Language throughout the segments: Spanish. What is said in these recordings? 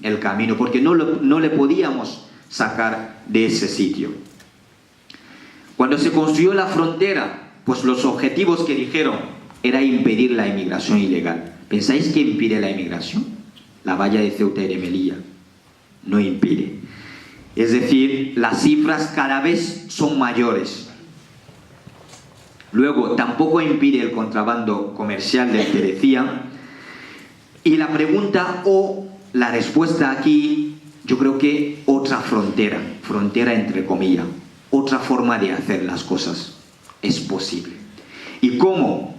el camino, porque no le podíamos sacar de ese sitio. Cuando se construyó la frontera, pues los objetivos que dijeron era impedir la inmigración ilegal. ¿Pensáis que impide la inmigración? La valla de Ceuta y de Melilla no impide. Es decir, las cifras cada vez son mayores. Luego, tampoco impide el contrabando comercial del que decía. Y la pregunta o la respuesta aquí, yo creo que otra frontera, frontera entre comillas, otra forma de hacer las cosas es posible. ¿Y cómo?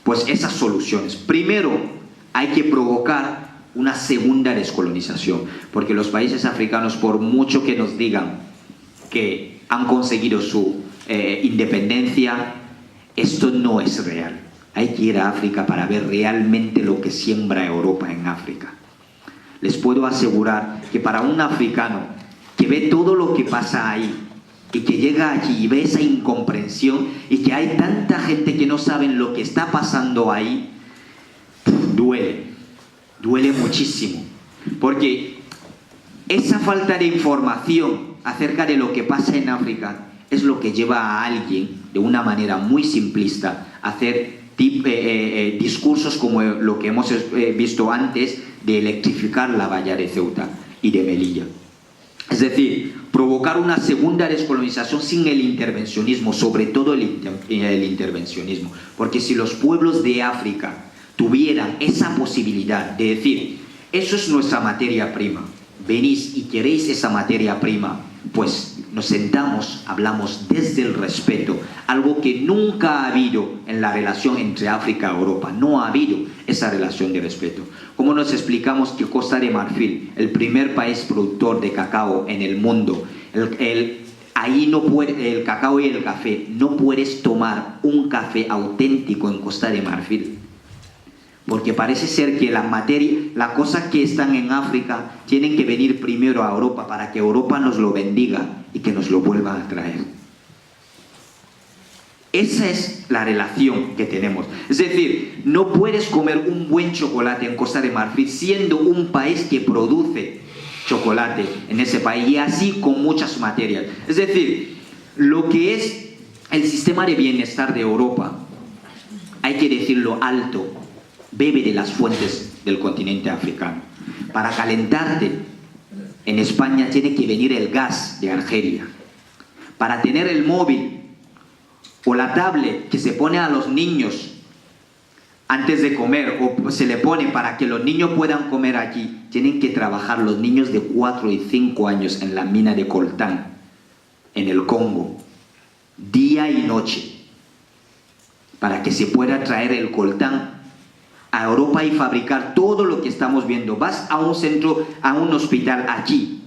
Pues esas soluciones. Primero, hay que provocar una segunda descolonización, porque los países africanos, por mucho que nos digan que han conseguido su independencia, esto no es real. Hay que ir a África para ver realmente lo que siembra Europa en África. Les puedo asegurar que para un africano que ve todo lo que pasa ahí y que llega allí y ve esa incomprensión y que hay tanta gente que no saben lo que está pasando ahí, duele muchísimo, porque esa falta de información acerca de lo que pasa en África es lo que lleva a alguien, de una manera muy simplista, a hacer discursos como lo que hemos visto antes de electrificar la valla de Ceuta y de Melilla. Es decir, provocar una segunda descolonización sin el intervencionismo, sobre todo el intervencionismo, porque si los pueblos de África tuvieran esa posibilidad de decir, eso es nuestra materia prima, venís y queréis esa materia prima, pues nos sentamos, hablamos desde el respeto, algo que nunca ha habido en la relación entre África y Europa. No ha habido esa relación de respeto. ¿Cómo nos explicamos que Costa de Marfil, el primer país productor de cacao en el mundo, ahí no puede, el cacao y el café, no puedes tomar un café auténtico en Costa de Marfil? Porque parece ser que las cosas que están en África tienen que venir primero a Europa para que Europa nos lo bendiga y que nos lo vuelva a traer. Esa es la relación que tenemos. Es decir, no puedes comer un buen chocolate en Costa de Marfil siendo un país que produce chocolate en ese país, y así con muchas materias. Es decir, lo que es el sistema de bienestar de Europa, hay que decirlo alto, bebe de las fuentes del continente africano. Para calentarte en España tiene que venir el gas de Argelia. Para tener el móvil o la tablet que se pone a los niños antes de comer, o se le pone para que los niños puedan comer aquí, tienen que trabajar los niños de 4 y 5 años en la mina de coltán, en el Congo, día y noche, para que se pueda traer el coltán a Europa y fabricar todo lo que estamos viendo. Vas a un centro, a un hospital aquí,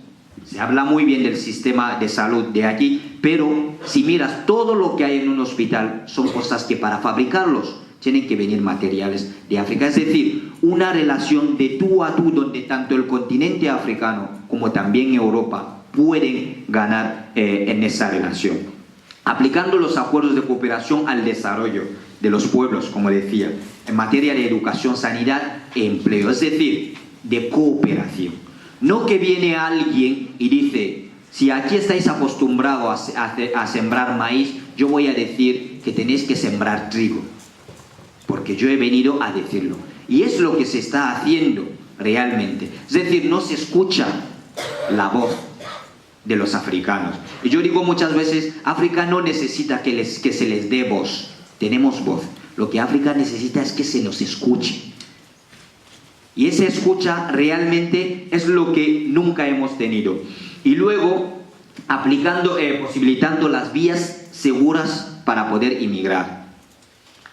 se habla muy bien del sistema de salud de aquí, pero si miras todo lo que hay en un hospital, son cosas que para fabricarlos tienen que venir materiales de África. Es decir, una relación de tú a tú, donde tanto el continente africano como también Europa pueden ganar en esa relación, aplicando los acuerdos de cooperación al desarrollo de los pueblos, como decía, en materia de educación, sanidad e empleo, es decir, de cooperación. No que viene alguien y dice, si aquí estáis acostumbrados a sembrar maíz, yo voy a decir que tenéis que sembrar trigo, porque yo he venido a decirlo. Y es lo que se está haciendo realmente. Es decir, no se escucha la voz de los africanos. Y yo digo muchas veces, África no necesita que se les dé voz. Tenemos voz. Lo que África necesita es que se nos escuche. Y esa escucha realmente es lo que nunca hemos tenido. Y luego, posibilitando las vías seguras para poder inmigrar.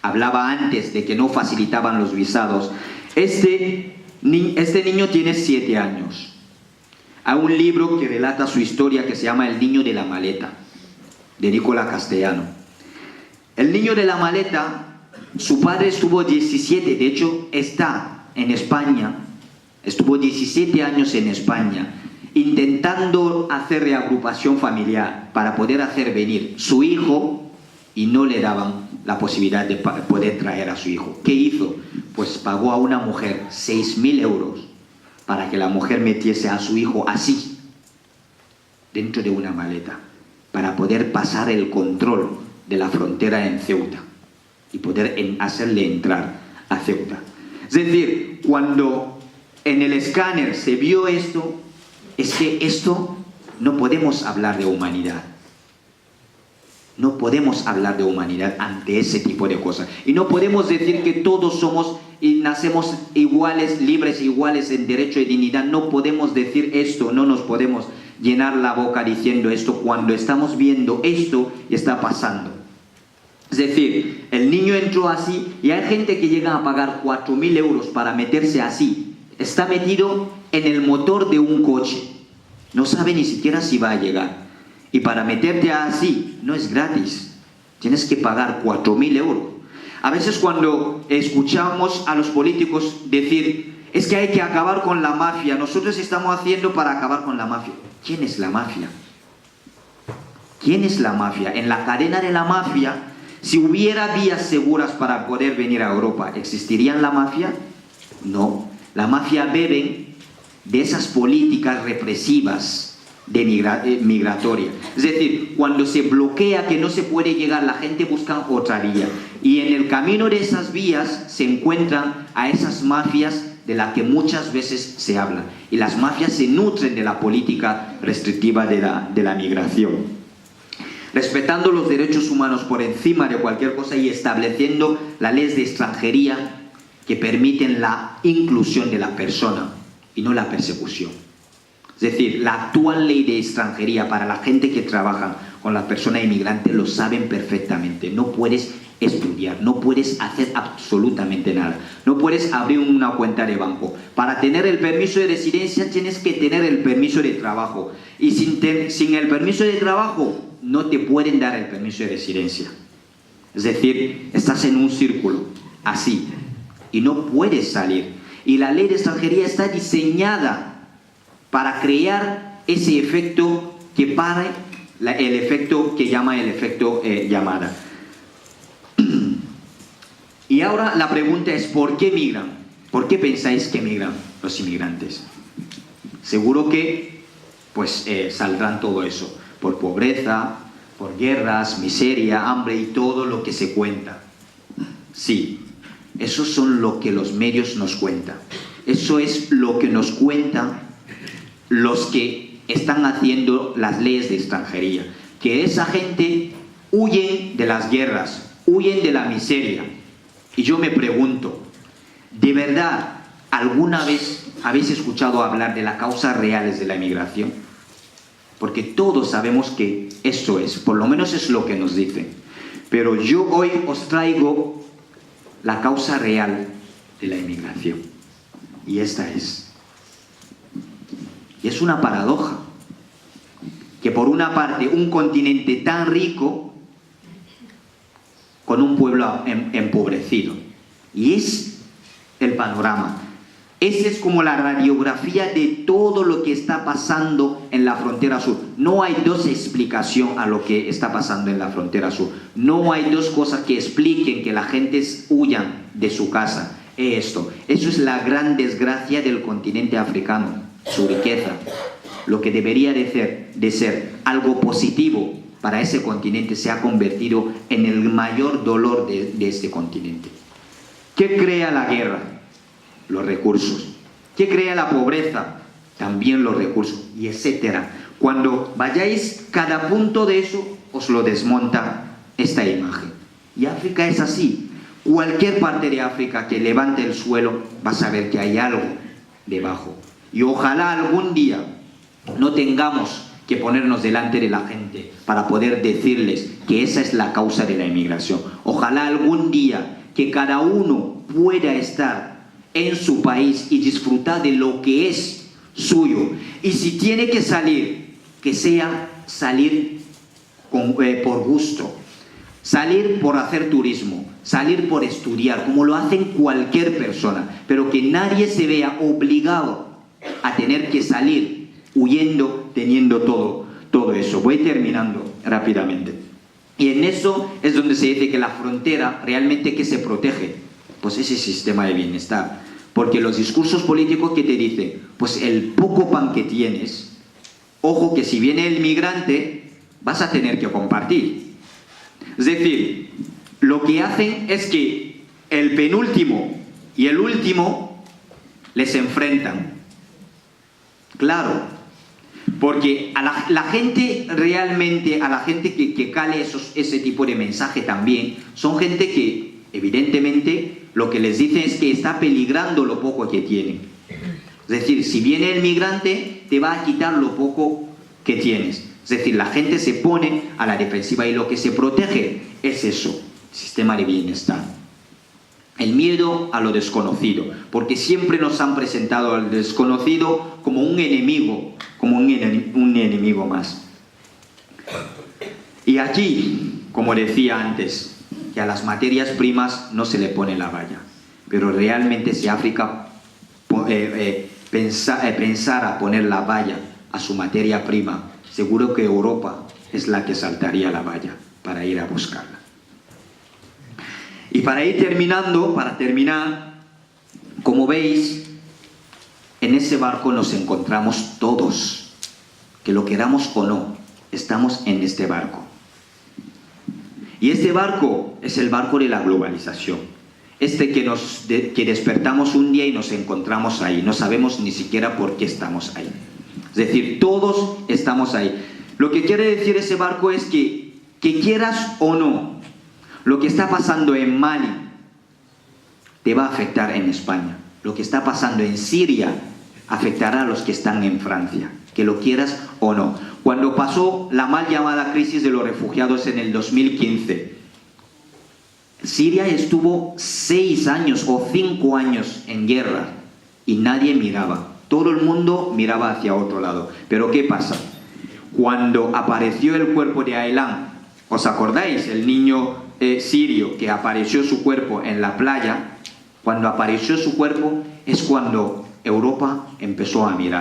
Hablaba antes de que no facilitaban los visados. Este niño tiene 7 años. Hay un libro que relata su historia que se llama El niño de la maleta, de Nicola Castellano. El niño de la maleta, su padre estuvo 17, de hecho está en España, estuvo 17 años en España, intentando hacer reagrupación familiar para poder hacer venir su hijo, y no le daban la posibilidad de poder traer a su hijo. ¿Qué hizo? Pues pagó a una mujer 6.000 euros para que la mujer metiese a su hijo así, dentro de una maleta, para poder pasar el control de la frontera en Ceuta y poder hacerle entrar a Ceuta. Es decir, cuando en el escáner se vio esto, es que esto no podemos hablar de humanidad. No podemos hablar de humanidad ante ese tipo de cosas. Y no podemos decir que todos somos y nacemos iguales, libres, iguales en derecho y dignidad. No podemos decir esto, no nos podemos llenar la boca diciendo esto cuando estamos viendo esto y está pasando. Es decir, el niño entró así y hay gente que llega a pagar 4.000 euros para meterse así. Está metido en el motor de un coche. No sabe ni siquiera si va a llegar. Y para meterte así no es gratis. Tienes que pagar 4.000 euros. A veces cuando escuchamos a los políticos decir, es que hay que acabar con la mafia, nosotros estamos haciendo para acabar con la mafia. ¿Quién es la mafia? ¿Quién es la mafia? En la cadena de la mafia, si hubiera vías seguras para poder venir a Europa, ¿existirían la mafia? No. La mafia beben de esas políticas represivas migratoria. Es decir, cuando se bloquea que no se puede llegar, la gente busca otra vía. Y en el camino de esas vías se encuentran a esas mafias de las que muchas veces se habla. Y las mafias se nutren de la política restrictiva de la migración. Respetando los derechos humanos por encima de cualquier cosa y estableciendo las leyes de extranjería que permiten la inclusión de la persona y no la persecución. Es decir, la actual ley de extranjería para la gente que trabaja con la persona inmigrante lo saben perfectamente. No puedes estudiar, no puedes hacer absolutamente nada. No puedes abrir una cuenta de banco. Para tener el permiso de residencia tienes que tener el permiso de trabajo. Y sin el permiso de trabajo no te pueden dar el permiso de residencia. Es decir, estás en un círculo así y no puedes salir. Y la ley de extranjería está diseñada para crear ese efecto que pare el efecto que llama el efecto llamada. Y ahora la pregunta es, ¿por qué migran? ¿Por qué pensáis que migran los inmigrantes? Seguro que pues saldrán todo eso, por pobreza, por guerras, miseria, hambre y todo lo que se cuenta. Sí, eso son lo que los medios nos cuentan. Eso es lo que nos cuentan los que están haciendo las leyes de extranjería, que esa gente huyen de las guerras, huyen de la miseria. Y yo me pregunto, ¿de verdad alguna vez habéis escuchado hablar de las causas reales de la inmigración? Porque todos sabemos que esto es, por lo menos es lo que nos dicen. Pero yo hoy os traigo la causa real de la inmigración. Y esta es. Y es una paradoja, que por una parte un continente tan rico con un pueblo empobrecido. Y es el panorama. Esa es como la radiografía de todo lo que está pasando en la frontera sur. No hay dos explicaciones a lo que está pasando en la frontera sur. No hay dos cosas que expliquen que la gente huyan de su casa. Eso es la gran desgracia del continente africano. Su riqueza, lo que debería de ser algo positivo para ese continente, se ha convertido en el mayor dolor de este continente. ¿Qué crea la guerra? Los recursos. ¿Qué crea la pobreza? También los recursos, y etcétera. Cuando vayáis cada punto de eso, os lo desmonta esta imagen. Y África es así. Cualquier parte de África que levante el suelo, vas a ver que hay algo debajo. Y ojalá algún día no tengamos que ponernos delante de la gente para poder decirles que esa es la causa de la inmigración. Ojalá algún día que cada uno pueda estar en su país y disfrutar de lo que es suyo. Y si tiene que salir, que sea salir por gusto, salir por hacer turismo, salir por estudiar, como lo hacen cualquier persona, pero que nadie se vea obligado a tener que salir huyendo, teniendo todo eso. Voy terminando rápidamente. Y en eso es donde se dice que la frontera realmente que se protege, pues ese sistema de bienestar. Porque los discursos políticos que te dicen, pues el poco pan que tienes, ojo que si viene el migrante, vas a tener que compartir. Es decir, lo que hacen es que el penúltimo y el último les enfrentan. Claro, porque a la gente realmente, a la gente que cale ese tipo de mensaje también, son gente que evidentemente lo que les dicen es que está peligrando lo poco que tienen. Es decir, si viene el migrante, te va a quitar lo poco que tienes. Es decir, la gente se pone a la defensiva y lo que se protege es eso, sistema de bienestar. El miedo a lo desconocido, porque siempre nos han presentado al desconocido como un enemigo más. Y aquí, como decía antes, que a las materias primas no se le pone la valla, pero realmente si África pensara poner la valla a su materia prima, seguro que Europa es la que saltaría la valla para ir a buscarla. Y para terminar, como veis, en ese barco nos encontramos todos, que lo queramos o no, estamos en este barco. Y este barco es el barco de la globalización. Que despertamos un día y nos encontramos ahí. No sabemos ni siquiera por qué estamos ahí. Es decir, todos estamos ahí. Lo que quiere decir ese barco es que quieras o no, lo que está pasando en Mali te va a afectar en España. Lo que está pasando en Siria afectará a los que están en Francia, que lo quieras o no. Cuando pasó la mal llamada crisis de los refugiados en el 2015, Siria estuvo 6 años o 5 años en guerra y nadie miraba. Todo el mundo miraba hacia otro lado. Pero ¿qué pasa? Cuando apareció el cuerpo de Aylan, ¿os acordáis? El niño sirio que apareció su cuerpo en la playa. Cuando apareció su cuerpo es cuando Europa empezó a mirar.